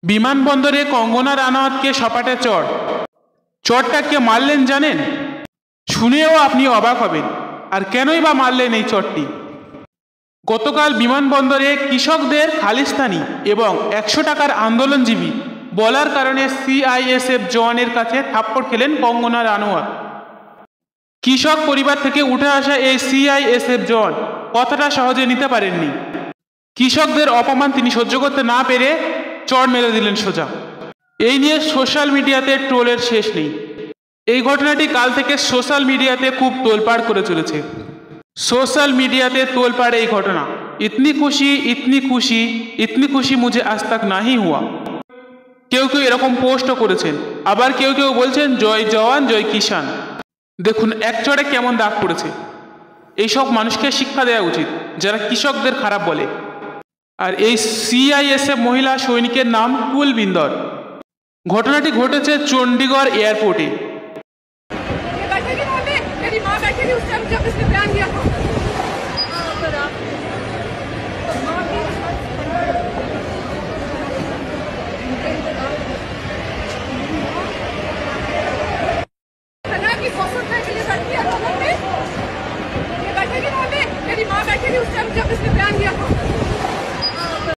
বিমানবন্দরে কঙ্গনা রানাওয়াতকে সপাটে চড়। চড়টা কে মারলেন জানেন? শুনেও আপনি অবাক হবেন। আর কেনই বা মারলেন এই চড়টি? গতকাল বিমানবন্দরে কৃষকদের খালিস্তানি এবং 100 টাকার আন্দোলনজীবী বলার কারণে সিআইএসএফ জওয়ানের কাছে থাপ্পড় খেলেন কঙ্গনা রানাওয়াত। কৃষক পরিবার থেকে উঠে আসা এই সিআইএসএফ জওয়ান কথাটা সহজে নিতে পারেননি। কৃষকদের অপমান তিনি সহ্য করতে না পেরে চড় মেরে দিলেন সোজা। এই নিয়ে সোশ্যাল মিডিয়াতে ট্রোলের শেষ নেই। এই ঘটনাটি কাল থেকে সোশ্যাল মিডিয়াতে খুব তোলপাড় করে চলেছে। সোশ্যাল মিডিয়াতে তোলপাড় এই ঘটনা, ইতনি খুশি ইতনি খুশি ইতনি খুশি মুঝে আজ তক নাহি হুয়া। কেউ কেউ এরকম পোস্টও করেছেন, আবার কেউ কেউ বলছেন জয় জওয়ান জয় কিষান। দেখুন এক চড়ে কেমন দাগ পড়েছে। এইসব মানুষকে শিক্ষা দেওয়া উচিত যারা কৃষকদের খারাপ বলে। আর এই সিআইএসএফ মহিলা সৈনিকের নাম কুলবিন্দর। ঘটনাটি ঘটেছে চণ্ডীগড় এয়ারপোর্টে। मेरी माँ बैठी थी उस टाइम जब इसने बयान दिया था।